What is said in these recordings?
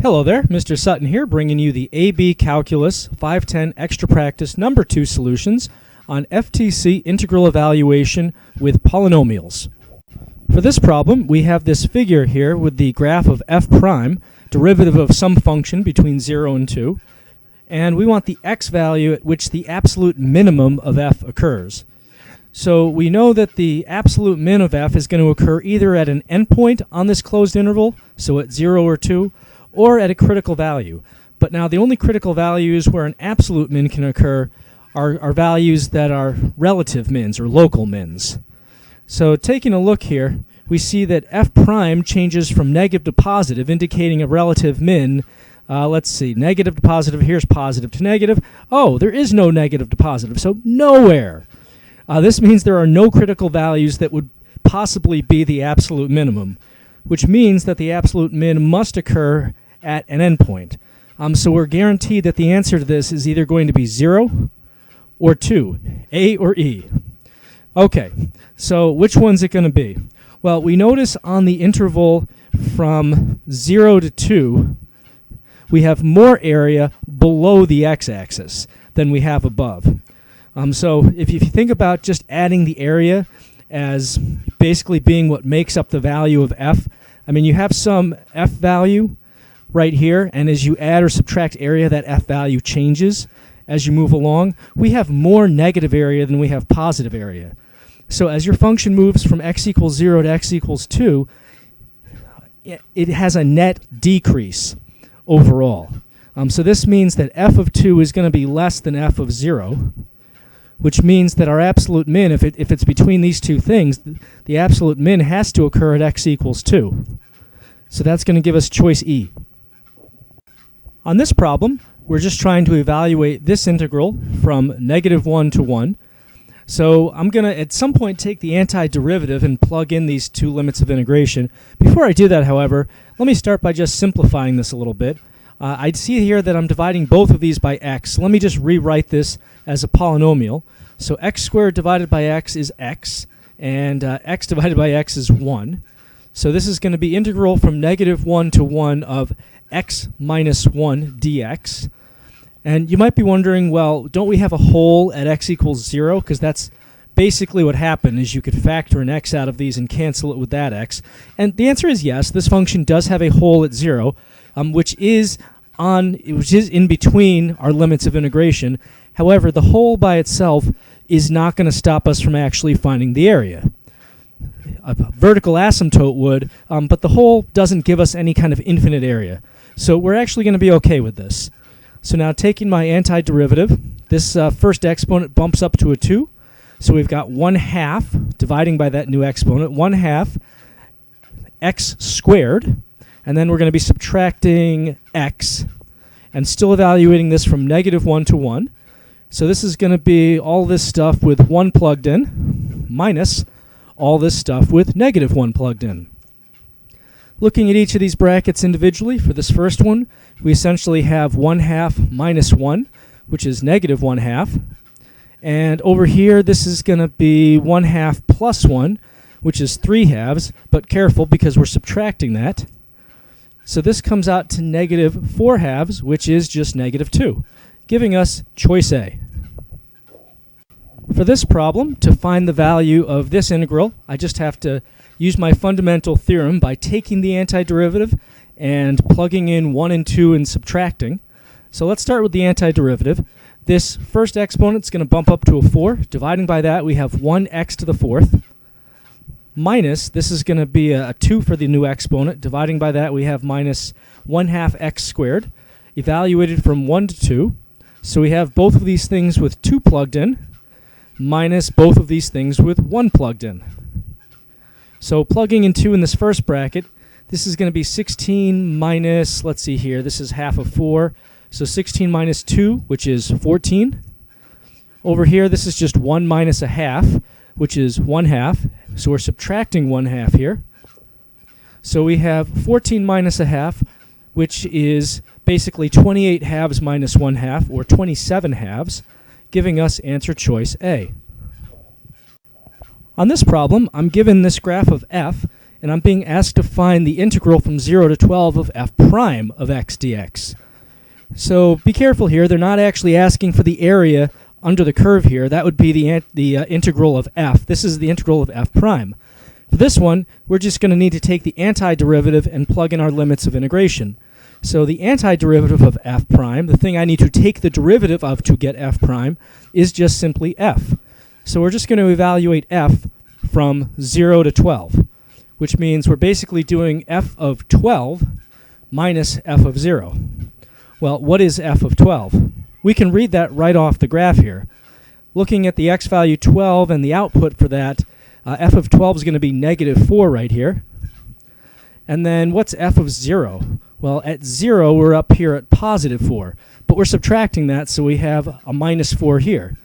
Hello there, Mr. Sutton here, bringing you the AB Calculus 510 Extra Practice number 2 solutions on FTC integral evaluation with polynomials. For this problem, we have this figure here with the graph of f prime, derivative of some function between 0 and 2, and we want the x value at which the absolute minimum of f occurs. So we know that the absolute min of f is going to occur either at an endpoint on this closed interval, so at 0 or 2, or at a critical value. But now the only critical values where an absolute min can occur are values that are relative mins or local mins. So taking a look here, we see that f prime changes from negative to positive, indicating a relative min. Let's see, negative to positive, here's positive to negative. Oh, there is no negative to positive, so nowhere. This means there are no critical values that would possibly be the absolute minimum, which means that the absolute min must occur at an endpoint. So we're guaranteed that the answer to this is either going to be 0 or 2, A or E. Okay, so which one's it going to be? Well, we notice on the interval from 0 to 2, we have more area below the x-axis than we have above. So if you think about just adding the area as basically being what makes up the value of f, I mean, you have some f value right here, and as you add or subtract area, that f value changes as you move along. We have more negative area than we have positive area. So as your function moves from x equals 0 to x equals 2, it has a net decrease overall. So this means that f of 2 is going to be less than f of 0, which means that our absolute min, if it's between these two things, the absolute min has to occur at x equals 2. So that's going to give us choice E. On this problem, we're just trying to evaluate this integral from -1 to 1. So I'm going to at some point take the antiderivative and plug in these two limits of integration. Before I do that, however, let me start by just simplifying this a little bit. I'd see here that I'm dividing both of these by x. Let me just rewrite this as a polynomial. So x squared divided by x is x, and x divided by x is 1. So this is going to be integral from -1 to 1 of x minus 1 dx. And you might be wondering, well, don't we have a hole at x equals 0? Because that's basically what happened, is you could factor an x out of these and cancel it with that x. And the answer is yes, this function does have a hole at 0, which is in between our limits of integration. However, the hole by itself is not going to stop us from actually finding the area. A vertical asymptote would, but the hole doesn't give us any kind of infinite area. So we're actually going to be okay with this. So now taking my antiderivative, this first exponent bumps up to a 2. So we've got 1/2, dividing by that new exponent, 1/2 x squared. And then we're going to be subtracting x and still evaluating this from -1 to 1. So this is going to be all this stuff with 1 plugged in minus all this stuff with -1 plugged in. Looking at each of these brackets individually, for this first one, we essentially have 1/2 minus 1, which is -1/2. And over here, this is going to be 1/2 plus 1, which is 3/2, but careful because we're subtracting that. So this comes out to -4/2, which is just -2, giving us choice A. For this problem, to find the value of this integral, I just have to use my fundamental theorem by taking the antiderivative and plugging in 1 and 2 and subtracting. So let's start with the antiderivative. This first exponent is going to bump up to a 4. Dividing by that, we have 1x to the 4th. Minus, this is going to be a 2 for the new exponent. Dividing by that, we have minus 1/2 x squared, evaluated from 1 to 2. So we have both of these things with 2 plugged in, minus both of these things with 1 plugged in. So plugging in 2 in this first bracket, this is going to be 16 minus, let's see here, this is half of 4. So 16 minus 2, which is 14. Over here, this is just 1 minus 1/2, which is 1/2. So we're subtracting 1/2 here. So we have 14 minus 1/2, which is basically 28/2 minus 1/2, or 27/2, giving us answer choice A. On this problem, I'm given this graph of f, and I'm being asked to find the integral from 0 to 12 of f prime of x dx. So be careful here. They're not actually asking for the area under the curve here. That would be the integral of f. This is the integral of f prime. For this one, we're just going to need to take the antiderivative and plug in our limits of integration. So the antiderivative of f prime, the thing I need to take the derivative of to get f prime, is just simply f. So we're just going to evaluate f from 0 to 12, which means we're basically doing f of 12 minus f of 0. Well, what is f of 12? We can read that right off the graph here. Looking at the x value 12 and the output for that, f of 12 is going to be negative 4 right here. And then what's f of 0? Well, at 0, we're up here at positive 4. But we're subtracting that, so we have a minus 4 here.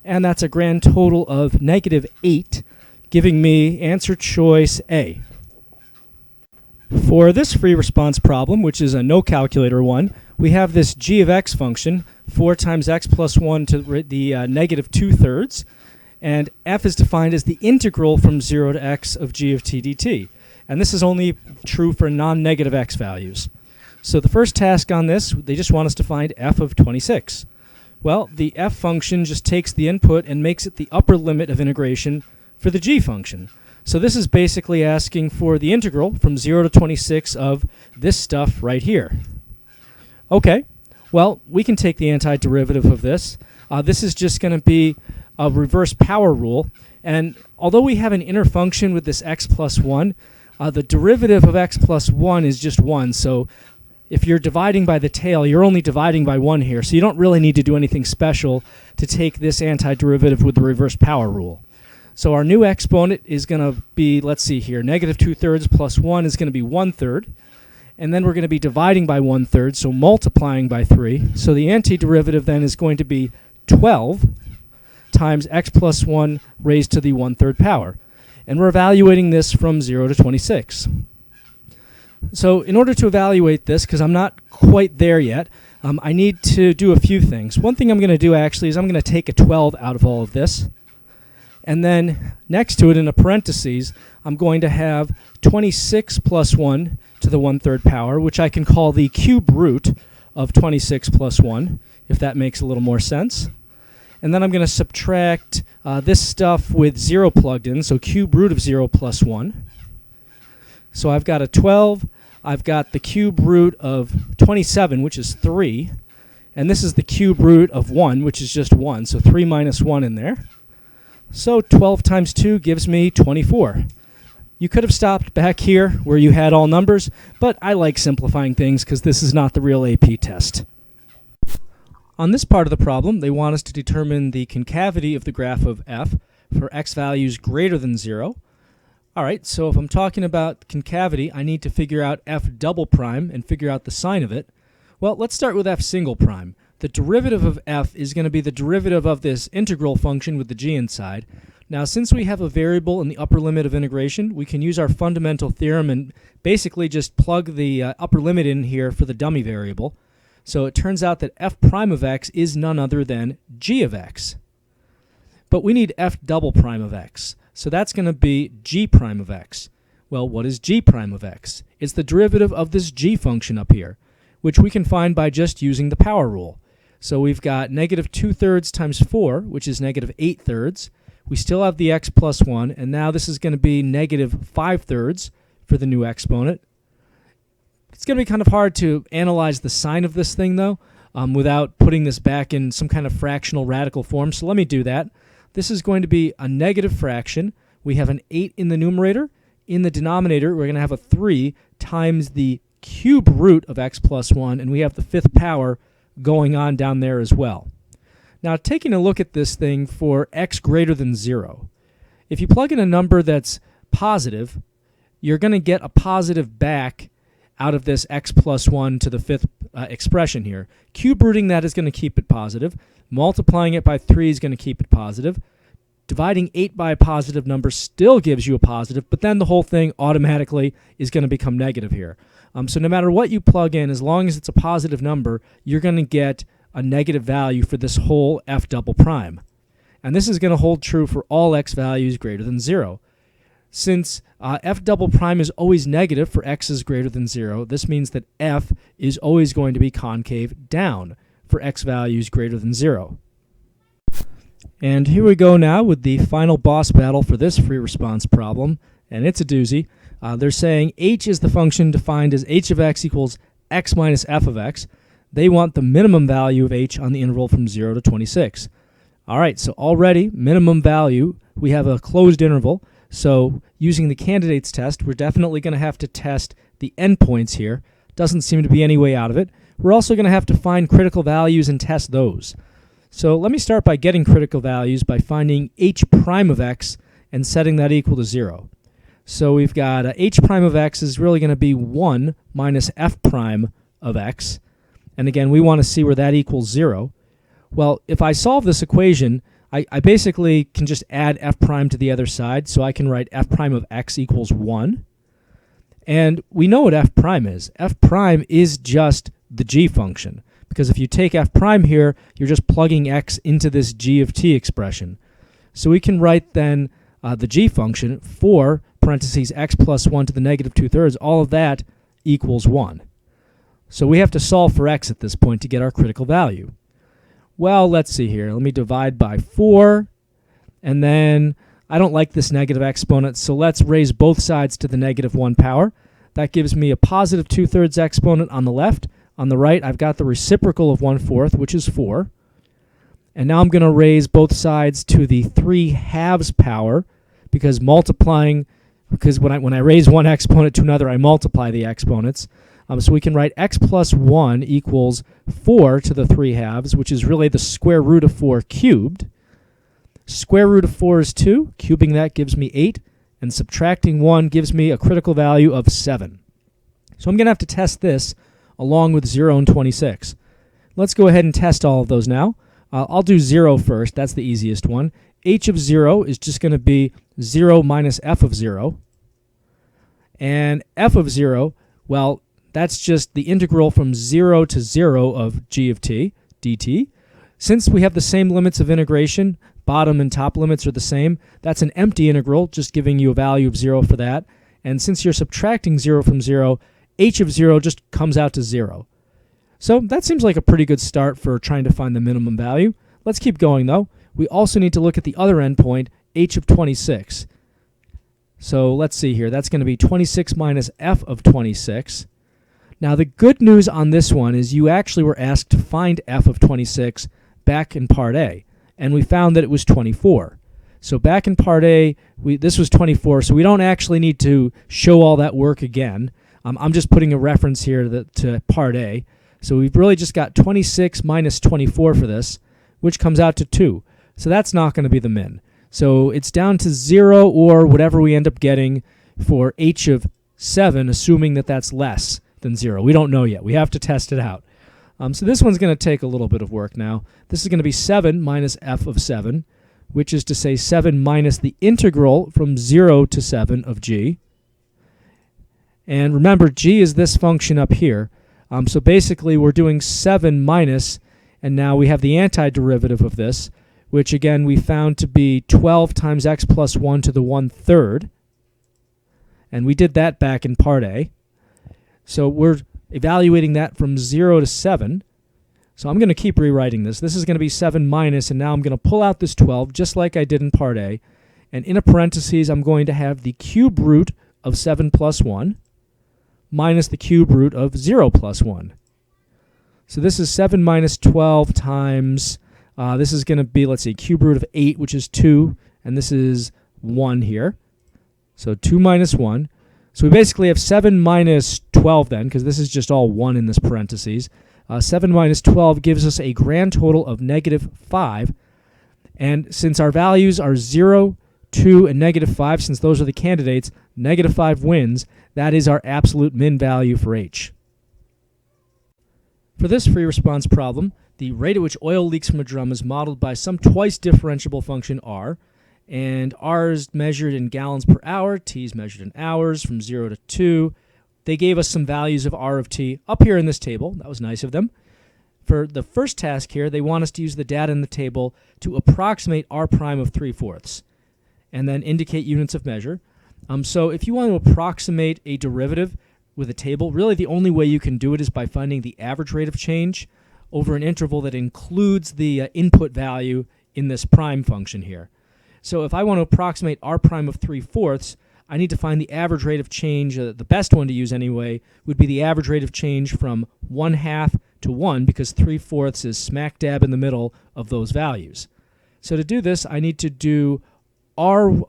And that's a grand total of negative 8, giving me answer choice A. For this free response problem, which is a no calculator one, we have this g of x function, 4 times x plus 1 to the negative 2/3. And f is defined as the integral from 0 to x of g of t dt. And this is only true for non-negative x values. So the first task on this, they just want us to find f of 26. Well, the f function just takes the input and makes it the upper limit of integration for the g function. So this is basically asking for the integral from 0 to 26 of this stuff right here. Okay, well, we can take the antiderivative of this. This is just going to be a reverse power rule. And although we have an inner function with this x plus 1, the derivative of x plus 1 is just 1. So if you're dividing by the tail, you're only dividing by 1 here. So you don't really need to do anything special to take this antiderivative with the reverse power rule. So our new exponent is going to be, let's see here, negative 2/3 plus 1 is going to be 1/3. And then we're going to be dividing by 1/3, so multiplying by 3. So the antiderivative then is going to be 12 times x plus 1 raised to the 1/3 power. And we're evaluating this from 0 to 26. So in order to evaluate this, because I'm not quite there yet, I need to do a few things. One thing I'm going to do actually is I'm going to take a 12 out of all of this. And then next to it in a parentheses, I'm going to have 26 plus 1 to the 1/3 power, which I can call the cube root of 26 plus 1, if that makes a little more sense. And then I'm going to subtract this stuff with 0 plugged in, so cube root of 0 plus 1. So I've got a 12, I've got the cube root of 27, which is 3, and this is the cube root of 1, which is just 1, so 3 minus 1 in there. So 12 times 2 gives me 24. You could have stopped back here where you had all numbers, but I like simplifying things because this is not the real AP test. On this part of the problem, they want us to determine the concavity of the graph of f for x values greater than 0. All right, so if I'm talking about concavity, I need to figure out f double prime and figure out the sign of it. Well, let's start with f single prime. The derivative of f is going to be the derivative of this integral function with the g inside. Now, since we have a variable in the upper limit of integration, we can use our fundamental theorem and basically just plug the upper limit in here for the dummy variable. So it turns out that f prime of x is none other than g of x. But we need f double prime of x. So that's going to be g prime of x. Well, what is g prime of x? It's the derivative of this g function up here, which we can find by just using the power rule. So we've got negative 2/3 times 4, which is negative 8/3. We still have the x plus 1, and now this is going to be negative 5/3 for the new exponent. It's going to be kind of hard to analyze the sign of this thing, though, without putting this back in some kind of fractional radical form. So let me do that. This is going to be a negative fraction. We have an 8 in the numerator. In the denominator, we're going to have a 3 times the cube root of x plus 1, and we have the 5th power going on down there as well. Now, taking a look at this thing for x greater than 0, if you plug in a number that's positive, you're going to get a positive back out of this x plus 1 to the 5th expression here. Cube rooting that is going to keep it positive. Multiplying it by 3 is going to keep it positive. Dividing 8 by a positive number still gives you a positive, but then the whole thing automatically is going to become negative here. So no matter what you plug in, as long as it's a positive number, you're going to get a negative value for this whole f double prime. And this is going to hold true for all x values greater than 0. Since f double prime is always negative for x is greater than 0, this means that f is always going to be concave down for x values greater than 0. And here we go now with the final boss battle for this free response problem, and it's a doozy. They're saying h is the function defined as h of x equals x minus f of x. They want the minimum value of h on the interval from 0 to 26. All right, so already minimum value, we have a closed interval. So using the candidates test, we're definitely going to have to test the endpoints here. Doesn't seem to be any way out of it. We're also going to have to find critical values and test those. So let me start by getting critical values by finding h prime of x and setting that equal to 0. So we've got h prime of x is really going to be 1 minus f prime of x. And again, we want to see where that equals 0. Well, if I solve this equation, I basically can just add f prime to the other side, so I can write f prime of x equals 1. And we know what f prime is. F prime is just the g function, because if you take f prime here, you're just plugging x into this g of t expression. So we can write then the g function, 4 parentheses x plus 1 to the negative 2/3, all of that equals 1. So we have to solve for x at this point to get our critical value. Well, let's see here. Let me divide by 4, and then I don't like this negative exponent, so let's raise both sides to the negative 1 power. That gives me a positive 2/3 exponent on the left. On the right, I've got the reciprocal of 1/4, which is 4. And now I'm going to raise both sides to the 3/2 power, because when I raise one exponent to another, I multiply the exponents. So we can write x plus 1 equals 4 to the 3/2, which is really the square root of 4 cubed. Square root of 4 is 2. Cubing that gives me 8. And subtracting 1 gives me a critical value of 7. So I'm going to have to test this along with 0 and 26. Let's go ahead and test all of those now. I'll do 0 first. That's the easiest one. H of 0 is just going to be 0 minus f of 0. And f of 0, well, that's just the integral from 0 to 0 of g of t, dt. Since we have the same limits of integration, bottom and top limits are the same, that's an empty integral, just giving you a value of 0 for that. And since you're subtracting 0 from 0, h of 0 just comes out to 0. So that seems like a pretty good start for trying to find the minimum value. Let's keep going, though. We also need to look at the other endpoint, h of 26. So let's see here. That's going to be 26 minus f of 26. Now, the good news on this one is you actually were asked to find f of 26 back in Part A, and we found that it was 24. So back in Part A, this was 24, so we don't actually need to show all that work again. I'm just putting a reference here to Part A. So we've really just got 26 minus 24 for this, which comes out to 2. So that's not going to be the min. So it's down to 0 or whatever we end up getting for h of 7, assuming that that's less than 0. We don't know yet. We have to test it out. So this one's going to take a little bit of work now. This is going to be 7 minus f of 7, which is to say 7 minus the integral from 0 to 7 of g. And remember, g is this function up here. So basically, we're doing 7 minus, and now we have the antiderivative of this, which again we found to be 12 times x plus 1 to the 1/3. And we did that back in Part A. So we're evaluating that from 0 to 7. So I'm going to keep rewriting this. This is going to be 7 minus, and now I'm going to pull out this 12, just like I did in Part A. And in a parentheses, I'm going to have the cube root of 7 plus 1 minus the cube root of 0 plus 1. So this is 7 minus 12 times, this is going to be, let's see, cube root of 8, which is 2, and this is 1 here. So 2 minus 1. So we basically have 7 minus 12 then, because this is just all 1 in this parentheses. 7 minus 12 gives us a grand total of negative 5. And since our values are 0, 2, and negative 5, since those are the candidates, negative 5 wins. That is our absolute min value for h. For this free response problem, the rate at which oil leaks from a drum is modeled by some twice differentiable function r, and r is measured in gallons per hour, t is measured in hours from 0 to 2. They gave us some values of r of t up here in this table. That was nice of them. For the first task here, they want us to use the data in the table to approximate r prime of 3/4 and then indicate units of measure. So if you want to approximate a derivative with a table, really the only way you can do it is by finding the average rate of change over an interval that includes the input value in this prime function here. So if I want to approximate r prime of 3/4, I need to find the average rate of change. The best one to use anyway would be the average rate of change from 1/2 to 1, because 3/4 is smack dab in the middle of those values. So to do this, I need to do r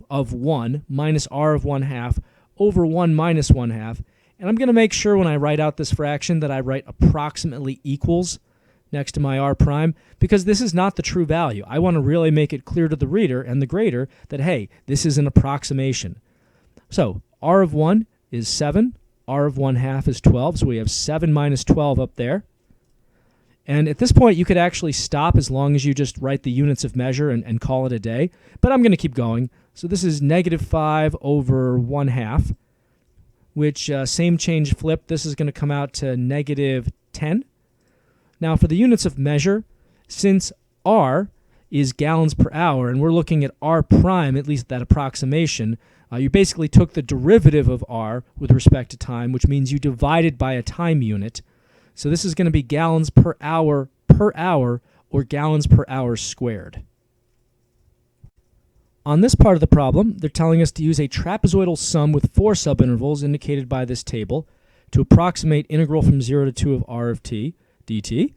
of 1 minus r of 1/2 over 1 minus 1/2. And I'm going to make sure when I write out this fraction that I write approximately equals next to my r prime, because this is not the true value. I want to really make it clear to the reader and the grader that, hey, this is an approximation. So r of 1 is 7, r of 1/2 is 12, so we have 7 minus 12 up there. And at this point, you could actually stop as long as you just write the units of measure and call it a day. But I'm going to keep going. So this is -5 over 1/2, which same change flip, this is going to come out to -10. Now for the units of measure, since r is gallons per hour, and we're looking at r prime, at least that approximation, you basically took the derivative of r with respect to time, which means you divided by a time unit. So this is going to be gallons per hour, or gallons per hour squared. On this part of the problem, they're telling us to use a trapezoidal sum with 4 subintervals indicated by this table to approximate integral from 0 to 2 of r of t dt.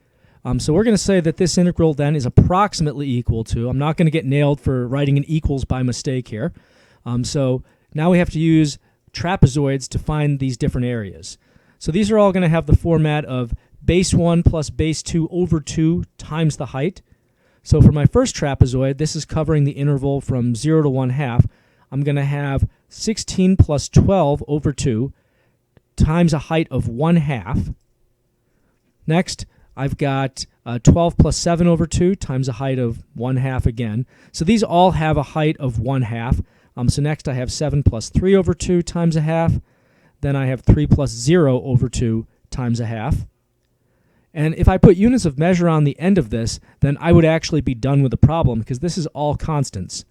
So we're going to say that this integral then is approximately equal to, I'm not going to get nailed for writing an equals by mistake here. So now we have to use trapezoids to find these different areas. So these are all going to have the format of base 1 plus base 2 over 2 times the height. So for my first trapezoid, this is covering the interval from 0 to 1/2. I'm going to have 16 plus 12 over 2 times a height of 1/2. Next, I've got 12 plus 7 over 2 times a height of 1/2 again. So these all have a height of 1/2. So next I have 7 plus 3 over 2 times a half. Then I have 3 plus 0 over 2 times a half. And if I put units of measure on the end of this, then I would actually be done with the problem, because this is all constants.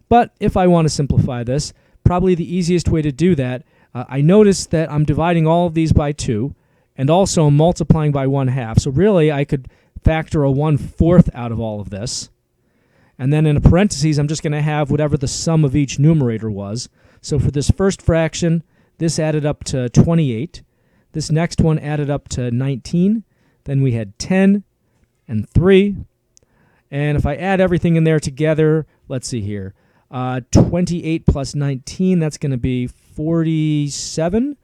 But if I want to simplify this, probably the easiest way to do that, I notice that I'm dividing all of these by 2, and also multiplying by 1/2. So really, I could factor a 1/4 out of all of this. And then in a parentheses, I'm just going to have whatever the sum of each numerator was. So for this first fraction, this added up to 28. This next one added up to 19. Then we had 10 and 3. And if I add everything in there together, let's see here. 28 plus 19, that's going to be 47.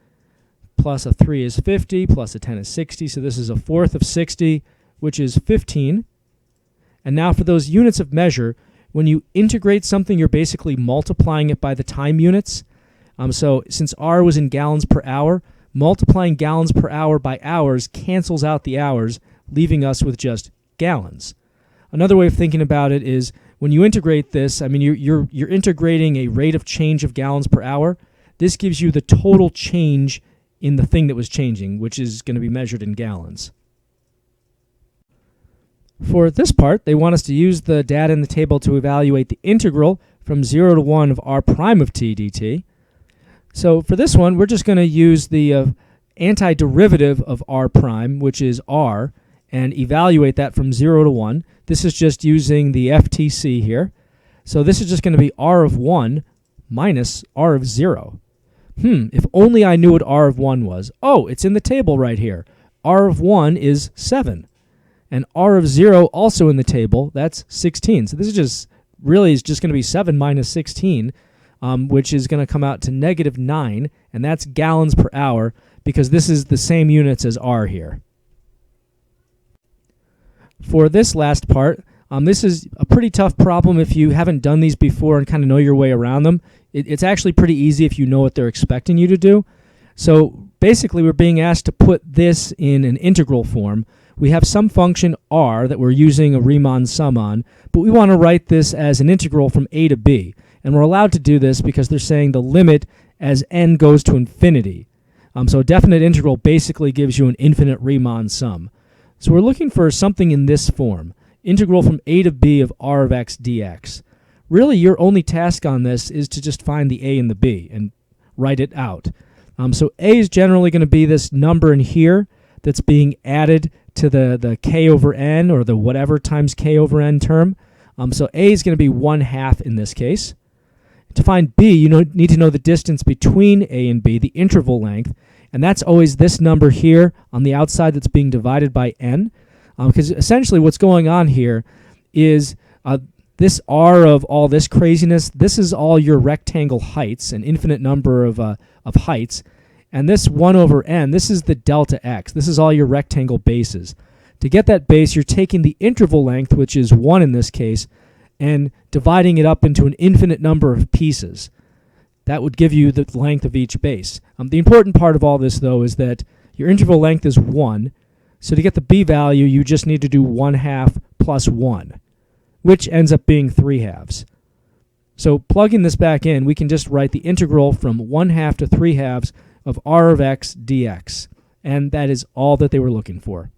Plus a 3 is 50. Plus a 10 is 60. So this is a fourth of 60, which is 15. And now for those units of measure, when you integrate something, you're basically multiplying it by the time units. So since r was in gallons per hour, multiplying gallons per hour by hours cancels out the hours, leaving us with just gallons. Another way of thinking about it is when you integrate this, I mean, you're integrating a rate of change of gallons per hour. This gives you the total change in the thing that was changing, which is going to be measured in gallons. For this part, they want us to use the data in the table to evaluate the integral from 0 to 1 of r prime of t dt. So for this one, we're just going to use the antiderivative of r prime, which is r, and evaluate that from 0 to 1. This is just using the FTC here. So this is just going to be r of 1 minus r of 0. If only I knew what r of 1 was. Oh, it's in the table right here. r of 1 is 7. And r of 0 also in the table, that's 16. So this is just going to be 7 minus 16, which is going to come out to -9, and that's gallons per hour, because this is the same units as r here. For this last part, this is a pretty tough problem if you haven't done these before and kind of know your way around them. It's actually pretty easy if you know what they're expecting you to do. So basically, we're being asked to put this in an integral form. We have some function r that we're using a Riemann sum on, but we want to write this as an integral from a to b. And we're allowed to do this because they're saying the limit as n goes to infinity. So a definite integral basically gives you an infinite Riemann sum. So we're looking for something in this form, integral from a to b of r of x dx. really your only task on this is to just find the a and the b and write it out. So a is generally going to be this number in here that's being added to the k over n, or the whatever times k over n term. So a is going to be 1/2 in this case. To find b, you need to know the distance between a and b, the interval length, and that's always this number here on the outside that's being divided by n, because essentially what's going on here is this r of all this craziness, this is all your rectangle heights, an infinite number of heights, and this 1 over n, this is the delta x. This is all your rectangle bases. To get that base, you're taking the interval length, which is 1 in this case, and dividing it up into an infinite number of pieces. That would give you the length of each base. The important part of all this, though, is that your interval length is 1, so to get the b value, you just need to do 1/2 plus 1, which ends up being 3/2. So plugging this back in, we can just write the integral from 1/2 to 3/2 of r of x dx, and that is all that they were looking for.